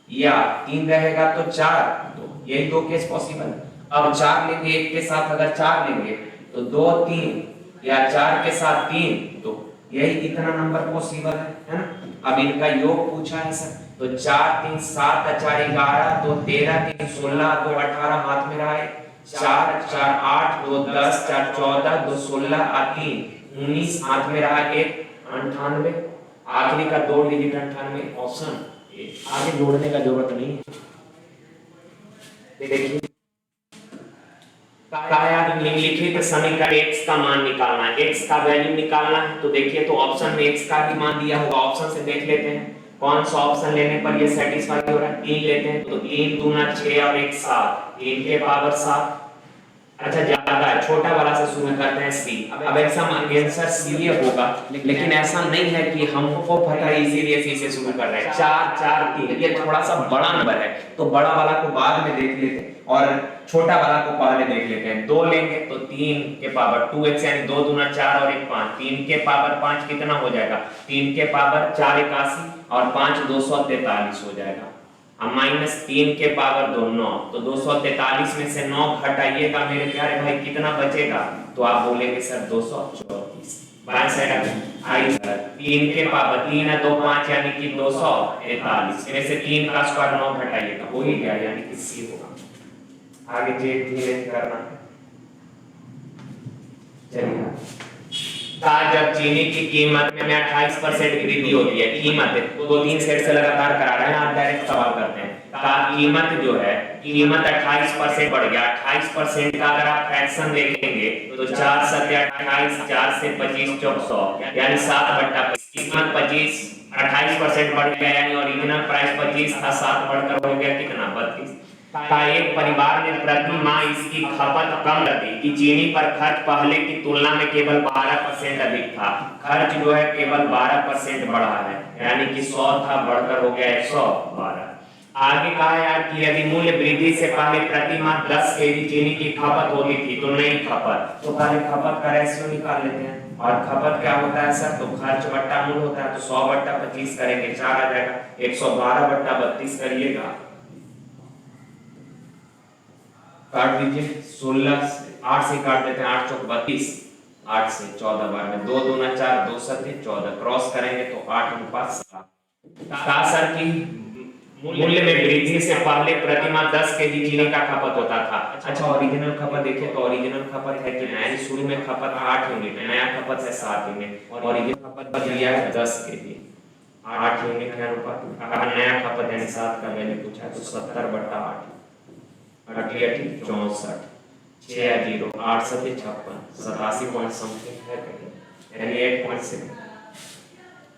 या 3 रहेगा तो 4 2, यही 2 केस पॉसिबल है। अब 4 लेंगे, एक के साथ अगर 4 लेंगे तो 2 3 या 4 के साथ 3, तो यही इतना नंबर पॉसिबल है ना। अब इनका योग पूछा है सर, तो 4 3 7 4 11 2 13 3 16 2 18 हाथ में रहा है, 4 4 8 2 10 4 14 2 16 3 19 हाथ में रहा, 1 98, आखिरी का 2 डिजिट 98। ऑप्शन ए, आगे जोड़ने का जरूरत नहीं है। देखिए निम्नलिखित समीकरण x का मान निकालना है, x का वैल्यू निकालना है। तो देखिए तो ऑप्शन में x का ही मान दिया होगा, ऑप्शन से देख लेते हैं। कौन सा ऑप्शन लेने पर ये सेटिस्फाई हो रहा है? 3 लेते हैं तो 3 दूना 6 और 1 7, 3 के पावर 7। अच्छा ज्यादा है, छोटा वाला से शुरू करते हैं सी। अब ऐसा आंसर सी ये होगा, लेकिन ऐसा नहीं है कि हमको पता है इसीलिए सी से शुरू कर रहे हैं। 4 4 3 ये थोड़ा सा बड़ा नंबर है, तो बड़ा वाला को बाद में देख लेते हैं और छोटा वाला को पहले देख लेते हैं। 2 लेंगे तो 3 के पावर 2x यानी 2 दूना 4 और 1 5, 3 के पावर 5 कितना हो जाएगा? 3 के पावर 4 81 और 5 243 हो जाएगा। अब -3 के पावर 2 9, तो 243 में से 9 घटाइएगा मेरे प्यारे भाई, कितना बचेगा? तो आप बोलेंगे सर 234। बाएं साइड आई सर 3 के पावर 3 है 2 5 यानी कि 243 में से 3 का स्क्वायर 9 घटाइएगा, हो ही गया यानी कि सी होगा। आगे चेक धीरे करना। चलिए जब चीनी की कीमत में 28% की वृद्धि होती है, कीमत दो तीन सेट से लगातार करा रहे हैं, आप डायरेक्ट सवाल करते हैं। कीमत जो है, कीमत 28% बढ़ गया। 28% का अगर आप फ्रैक्शन देखेंगे तो 4 7 28, 4 से 25 चौक 100 यानी 7/25। कीमत 28% बढ़ गया यानी ओरिजिनल प्राइस 25 था, 7 बढ़कर हो गया कितना? 32। का एक परिवार ने प्रति माह इसकी खपत कम कर दी कि चीनी पर खर्च पहले की तुलना में केवल 12% अधिक था। खर्च जो है केवल 12% बढ़ा है, यानी कि 100 था बढ़कर हो गया 112। आगे कहा यार कि यदि मूल्य वृद्धि से पहले प्रति माह 10 केजी चीनी की खपत होती थी तो नई खपत, तो पहले खपत का रेशियो निकाल लेते हैं। और खपत क्या होता है सर? तो खर्च बट्टा मूल्य होता है, तो 100/25 करेंगे 4 आ जाएगा। 112/32 करिएगा, काट दीजिए। 16 8 से काट देते हैं, 8 चौक 32, 8 से 14 बार में 2 दूना 4, 2 7 14, क्रॉस करेंगे तो 8 अनुपात 7। कहा सर कि मूल्य में वृद्धि से पहले प्रति माह 10 केजी चीनी का खपत होता था। अच्छा ओरिजिनल खपत देखिए तो ओरिजिनल खपत है कि नया, शुरू में खपत 8 यूनिट, नया खपत है 7 यूनिट, ओरिजिनल खपत दिया है 10 केजी, 8 यूनिट है अनुपात। नया खपत यानी 7 का वैल्यू पूछा तो 70/8, 64, 6 0 8 7 56, 87 पॉइंट समथिंग है कहीं, यानी 8.7,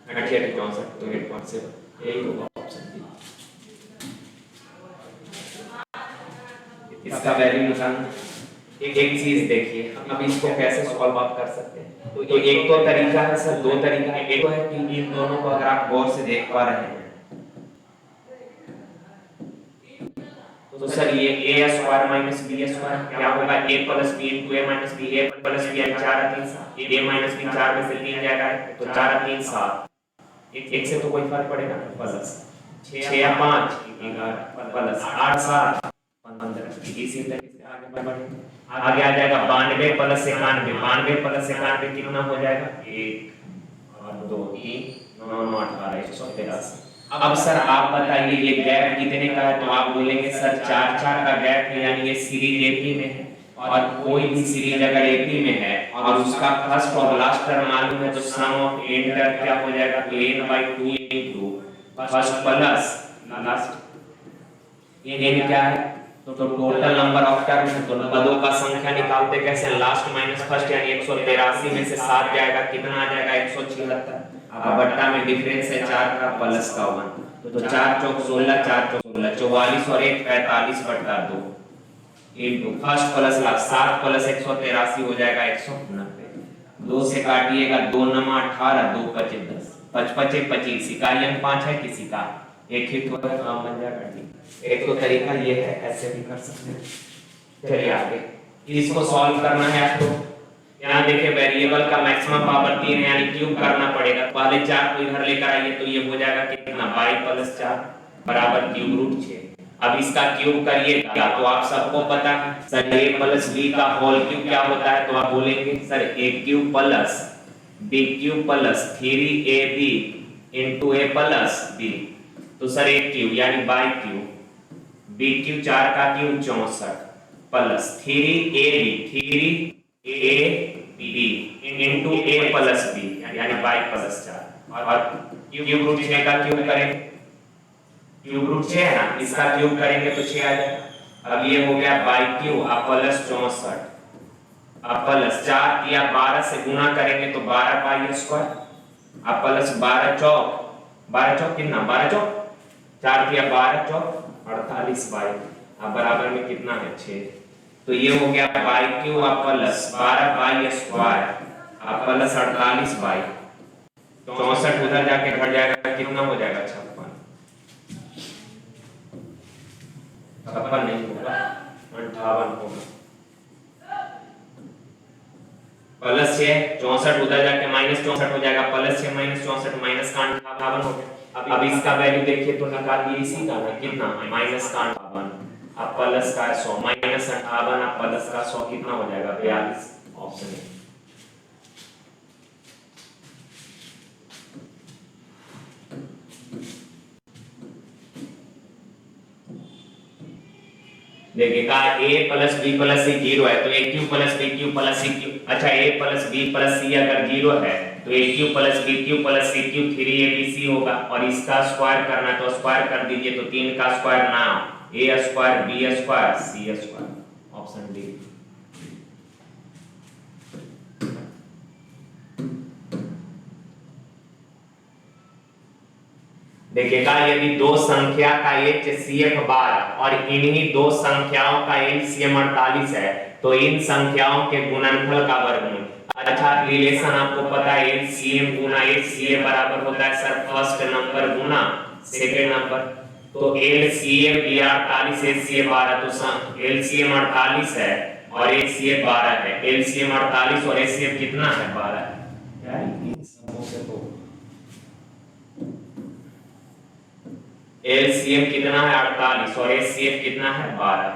68 64 तो 8.7 यही होगा ऑप्शन डी। इसका वैल्यू निकालना। एक चीज देखिए, अब इसको कैसे सॉल्व आप कर सकते हैं? तो एक तो तरीका है सर, दो तरीका है। एक तो है कि इन दोनों को अगर आप गौर से देख पा रहे हैं तो सर ये a square minus b square क्या होगा? a plus b into a minus b, a plus b 4 3 7, a minus b 4 में से 3 जाएगा तो 4 3 7, एक से तो कोई फर्क पड़ेगा प्लस 6 या 5 11 प्लस 8 7 15। इसी तरीके से आगे बढ़ेंगे, आगे आ जाएगा 92 प्लस 91, 92 प्लस 91 कितना हो जाएगा? 1 और 2 3 9 9 18 183। अब सर आप बताइए ये गैप कितने का है? तो आप बोलेंगे सर 4 4 का गैप है, यानी ये सीरीज एपी में है। और कोई भी सीरीज अगर एपी में है और उसका फर्स्ट और लास्ट टर्म मालूम है तो सम ऑफ n टर्म क्या हो जाएगा? तो n/2 into first plus last, n क्या है? तो टोटल नंबर ऑफ टर्म है, तो पदों का संख्या निकालते कैसे? लास्ट माइनस फर्स्ट यानी 183 में से 7 जाएगा कितना आ जाएगा? 176। अब बट्टा में डिफरेंस है 4 का प्लस का 1, तो 4 चौक 16, 4 चौक 16, 44 और 1 45/2 into first plus last 7 plus 183 हो जाएगा 190। 2 से काटिएगा 2 9 18, 2 5 10, 5 5 25, इकाई अंक 5 है किसी का, एक ही तो बन जाएगा। एक तो तरीका ये है, ऐसे भी कर सकते हैं। चलिए आगे इसको सॉल्व करना है आपको। यहाँ देखिए वेरिएबल का मैक्सिमम पावर 3 है यानी क्यूब करना पड़ेगा। पहले 4 को इधर लेकर आइए तो ये हो जाएगा कितना? 22 + 4 बराबर क्यूब रूट 6। अब इसका क्यूब करिएगा तो आप सबको पता है सर a + b का होल क्यूब क्या होता है? तो आप बोलेंगे sir a³ + b³ + 3ab * a + b, तो सर a³ यानी 22, b³ 4 का cube 64 plus 3ab 3ab into a + b यानी 22 + 4 और क्यूब रूट 6 का क्यूब करेंगे, क्यूब रूट 6 है ना, इसका क्यूब करेंगे तो 6 आ जाएगा। अब ये हो गया 22 प्लस 64, अब प्लस 4 या 12 से गुणा करेंगे तो 12 पाई स्क्वायर, अब प्लस 12 चौक 12 चौक कितना, 12 चौक 4 दिया, 12 चौक 48 बाई, अब बराबर में कितना है 6। तो ये हो गया बाई क्यू आप प्लस 12 बाई स्क्वायर आप प्लस 48 बाई 64, उधर जाके घट जाएगा, कितना हो जाएगा 56, 56 नहीं होगा 58 होगा, प्लस 6 64 उधर जाके माइनस 64 हो जाएगा, प्लस 6 माइनस 64 माइनस का 58 हो गया। अब इसका वैल्यू देखिए तो निकालिए इसी का ना, कितना माइनस का 58 अब प्लस का 100 माइनस 58 अब प्लस का 100 कितना हो जाएगा 42, ऑप्शन है। देखिएगा a plus B plus C 0 है तो a cube plus B cube plus C cube, अच्छा a plus B plus C अगर 0 है तो a cube plus B cube plus C cube 3abc होगा, और इसका स्क्वायर करना तो स्क्वायर कर दीजिए, तो 3 का square 9 a square b square c square, option D. देखिएगा यदि दो संख्या का HCF 12 और इन्हीं दो संख्याओं का LCM 48 है तो इन संख्याओं के गुणनफल का वर्गमूल, अच्छा रिलेशन आपको पता है LCM गुना HCF बराबर होता है सर फर्स्ट नंबर गुना सेकंड नंबर, तो LCM 48 HCF 12, तो LCM 48 है और HCF 12 है, LCM 48 और HCF कितना है 12 यार, इन सबों से तो LCM कितना है 48 और HCF कितना है 12,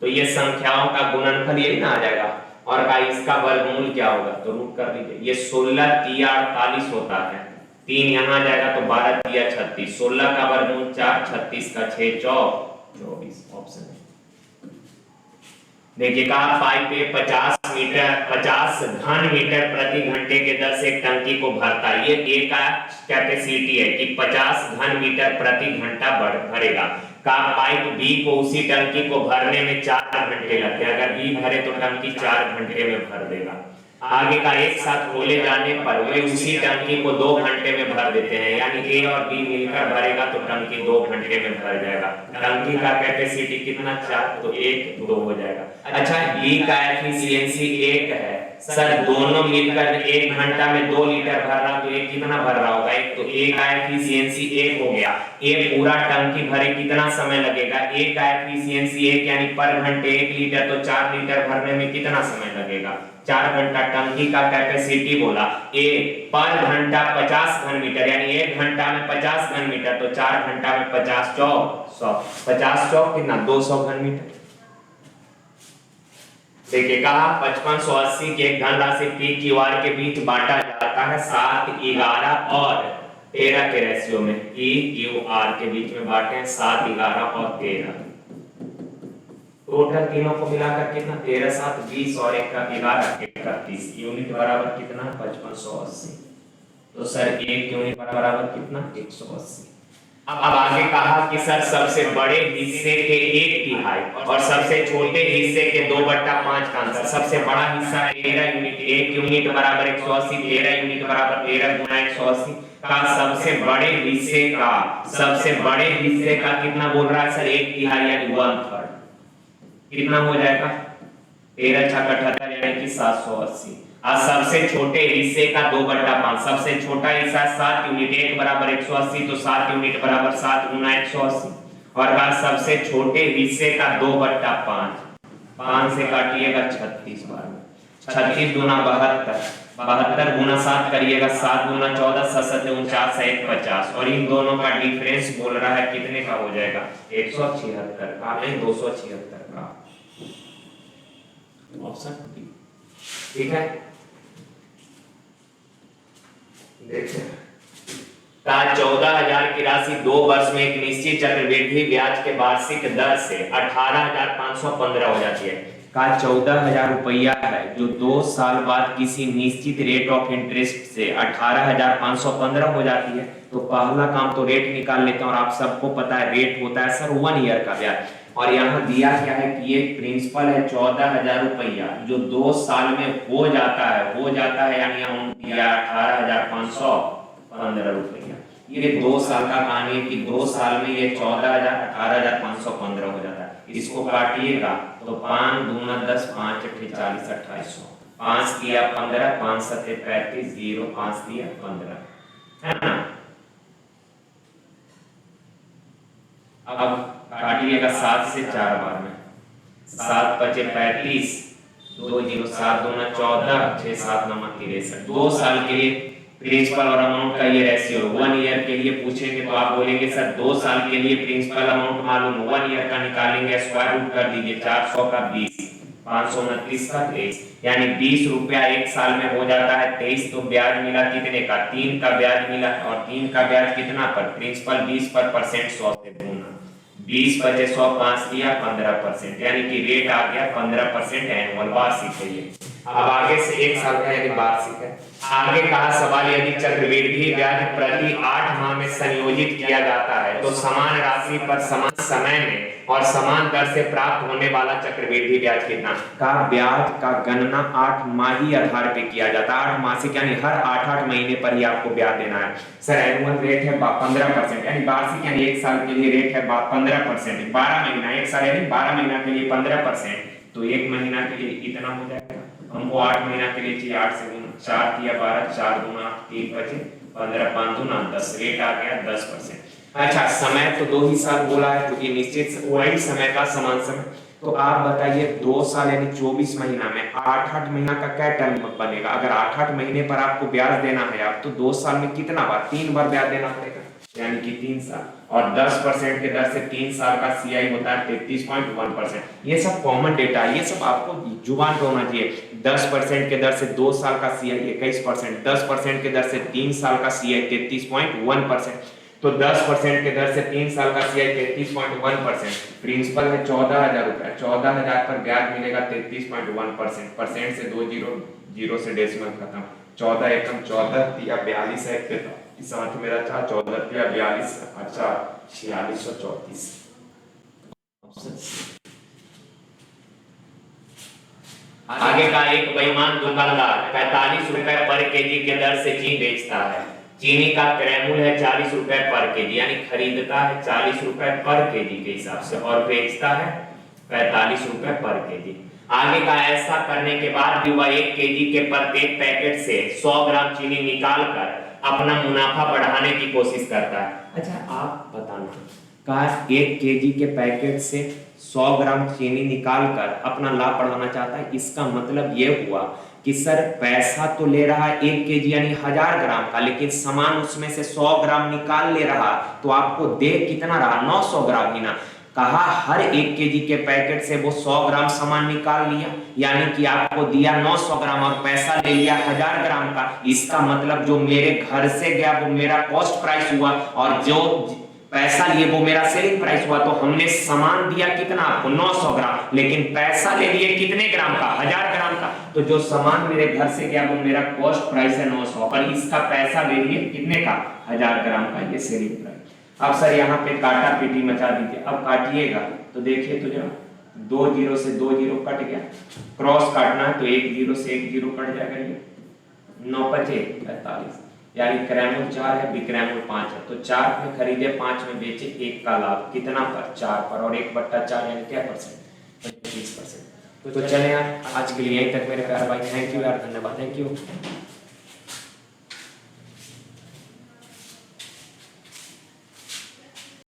तो ये संख्याओं का गुणनफल यही ना आ जाएगा, और का इसका वर्गमूल क्या होगा तो रूट कर दीजिए, ये 16 तिया 48 होता है, 3 यहाँ जाएगा तो 12 तिया 36, 16 का वर्गमूल 4, 36 का 6 चौक 24, ऑप्शन है। देखिएगा पाइप पे 50 घन मीटर प्रति घंटे के दर से एक टंकी को भरता है, ये ए का कैपेसिटी है कि 50 घन मीटर प्रति घंटा भरेगा, का पाइप बी को उसी टंकी को भरने में 4 घंटे लगते हैं, अगर बी भरे तो टंकी 4 घंटे में भर देगा। आगे का एक साथ खोले जाने पर वे उसी टंकी को 2 घंटे में भर देते हैं, यानी ए और बी मिलकर भरेगा तो टंकी 2 घंटे में भर जाएगा। टंकी का कैपेसिटी कितना 4, तो 1 2 हो जाएगा। अच्छा बी का एफिशिएंसी 1 है सर, दोनों मिलकर 1 घंटा में 2 लीटर भर रहा तो एक कितना भर रहा होगा 1, तो ए का एफिशिएंसी 1 हो गया। ए पूरा टंकी भरे कितना समय लगेगा, ए का एफिशिएंसी 1 यानी पर घंटे 1 लीटर, तो 4 लीटर भरने में कितना समय लगेगा 4 घंटा। टंकी का कैपेसिटी बोला ए पर घंटा 50 घन मीटर, यानी 1 घंटा में 50 घन मीटर, तो 4 घंटा में 50 चौक 100, 50 चौक कितना 200 घन मीटर। देखिए कहा 5580 के एक धनराशि पी क्यू आर के बीच बांटा जाता है 7, 11 और 13 के रेशियो में, पी क्यू आर के बीच में बांटे हैं 7, 11 और 13, टोटल तीनों को मिलाकर कितना 13, 7, 20 और 1 का 11, 31 यूनिट बराबर कितना 5580, तो सर 1 यूनिट बराबर कितना 180। अब आगे कहा कि सर सबसे बड़े हिस्से के 1/3 और सबसे छोटे हिस्से के 2/5 का आंसर, सबसे बड़ा हिस्सा 13 यूनिट, 1 यूनिट बराबर 180, 13 यूनिट बराबर 13 गुना 180 का सबसे बड़े हिस्से का कितना बोल रहा है सर 1/3 यानी 1/3, कितना हो जाएगा 13 छक्का 78 यानी कि 780। और सबसे छोटे हिस्से का 2/5, सबसे छोटा हिस्सा 7 यूनिट, 1 बराबर 180, तो 7 यूनिट बराबर 7 गुना 180, और का सबसे छोटे हिस्से का 2/5, 5 से काटिएगा 36 बार, 36 गुना 72, 72 गुना 7 करिएगा 7 गुना 14, 7 49, 1 50, और इन दोनों का डिफरेंस बोल रहा है कितने का हो जाएगा 176 का, नहीं 276 का, ऑप्शन डी। ठीक है देखिए 14,000 की राशि 2 वर्ष में एक निश्चित चक्रवृद्धि ब्याज के वार्षिक दर से 18,515 हो जाती है। का 14,000 रुपया है जो 2 साल बाद किसी निश्चित रेट ऑफ इंटरेस्ट से 18,515 हो जाती है। तो पहला काम तो रेट निकाल लेते हैं, और आप सबको पता है रेट होता है सर 1 ईयर का ब्याज। और यहाँ दिया क्या है कि ये प्रिंसिपल है 14,000 रुपया जो 2 साल में हो जाता है यानी अमाउंट दिया 18,515 रुपया। ये 2 साल का कहानी है कि 2 साल में ये 18,515 हो जाता है। इसको काटिएगा तो 5 दूना 10, 5 अट्ठे 40, 2800, 5 किया 15, 5 सत्ते 35, 0 5 दिया 15, है ना। अब काटिएगा 7 से 4 बार में, 7 पचे 35, 2 0 7 दूना 14, 6 7 9 63। 2 साल के लिए प्रिंसिपल और अमाउंट का ये रेशियो 1 ईयर के लिए पूछेंगे तो आप बोलेंगे सर 2 साल के लिए प्रिंसिपल अमाउंट मालूम, 1 ईयर का निकालेंगे, स्क्वायर रूट कर दीजिए, 400 का 20, 529 का 23, यानी 20 रुपया 1 साल में हो जाता है 23। तो ब्याज मिला कितने का, 3 का ब्याज मिला, और 3 का ब्याज कितना पर, प्रिंसिपल 20 पर परसेंट 100 से गुना, 20 बचे 100, 5 दिया 15%, यानी कि रेट आ गया 15% एनुअल, वार्षिक है ये। अब आगे से 1 साल का यानी वार्षिक है। आगे कहा सवाल, यदि चक्रवृद्धि ब्याज प्रति 8 माह में संयोजित किया जाता है तो समान राशि पर समान समय में और समान दर से प्राप्त होने वाला चक्रवृद्धि ब्याज कितना। का ब्याज का गणना 8 माही आधार पे किया जाता है, 8 मासिक यानी हर 8-8 महीने पर ही आपको ब्याज देना है। सर एनुअल रेट है 15%, यानी वार्षिक यानी 1 साल के लिए रेट है 15%, 12 महीना, 1 साल यानी 12 महीना के लिए 15%, तो 1 महीना के लिए इतना हो जाएगा। हमको 8 महीना के लिए चाहिए, 8 से गुना 4 किया 12, 4 दूना 3 बचे 15, 5 दूना 10, रेट आ गया 10%। अच्छा, समय तो 2 ही साल बोला है क्योंकि निश्चित वही समय का समान समय। तो आप बताइए 2 साल यानी 24 महीना में 8-8 महीना का क्या टर्म बनेगा। अगर 8-8 महीने पर आपको ब्याज देना है आप, तो 2 साल में कितना बार, 3 बार ब्याज देना पड़ेगा, यानी कि 3 साल, और 10% के दर से 3 साल का सीआई होता है 33.1%। ये सब कॉमन डेटा, ये सब आपको जुबान पे होना चाहिए। 10% के दर से 2 साल का सीआई 21%, 10% के दर से 3 साल का सीआई 33.1%, तो 10% के दर से 3 साल का सीआई 33.1%, प्रिंसिपल है 14,000 रुपया, 14,000 पर ब्याज मिलेगा 33.1%, परसेंट से 2 जीरो, जीरो से डेसिमल खत्म, 14 एकम 14 दिया 42 है, इस साथ मेरा 14 दिया 42, अच्छा 4634। आगे का, एक बेईमान दुकानदार 45 रुपए पर केजी के दर से चीनी बेचता है। चीनी का क्रय मूल्य है 40 रुपए पर केजी, यानी खरीदता है 40 रुपए पर केजी के हिसाब से और बेचता है 45 रुपए पर केजी। आगे का, ऐसा करने के बाद भी वह 1 केजी के प्रत्येक पैकेट से 100 ग्राम चीनी निकालकर अपना मुनाफा बढ़ाने की कोशिश करता है। अच्छा आप बताना, का 1 केजी के पैकेट से 100 ग्राम चीनी निकालकर अपना लाभ बढ़ाना चाहता है, इसका मतलब ये हुआ कि सर पैसा तो ले रहा है 1 केजी यानी 1000 ग्राम का, लेकिन सामान उसमें से 100 ग्राम निकाल ले रहा, तो आपको दे कितना रहा, 900 ग्राम ही ना। कहा हर 1 केजी के पैकेट से वो 100 ग्राम सामान निकाल लिया, यानी कि आपको दिया 900 ग्राम और पैसा ले लिया 1000 ग्राम का। इसका मतलब जो मेरे घर से गया वो मेरा कॉस्ट प्राइस हुआ, और जो पैसा लिए वो मेरा सेलिंग प्राइस हुआ। तो हमने सामान दिया कितना आपको, 900 ग्राम, लेकिन पैसा ले लिए कितने ग्राम का, 1000 ग्राम का। तो जो सामान मेरे घर से गया वो मेरा कॉस्ट प्राइस है 900, और इसका पैसा ले लिए कितने का, 1000 ग्राम का, ये सेलिंग प्राइस। अब सर यहाँ पे काटा पीटी मचा दीजिए। अब काटिएगा तो देखिए तो जरा 2 जीरो से 2 जीरो कट गया, क्रॉस काटना है तो 1 जीरो से 1 जीरो कट जाएगा, ये 9 पचे 45, यानी क्रयमूल्य 4 है, विक्रयमूल्य 5 है। तो 4 में खरीदे 5 में बेचे, 1 का लाभ कितना पर, 4 पर, और 1/4 यानी क्या परसेंट, 25%। तो चले यार आज के लिए यहीं तक मेरे प्यारे भाई, थैंक यू यार, धन्यवाद, थैंक यू।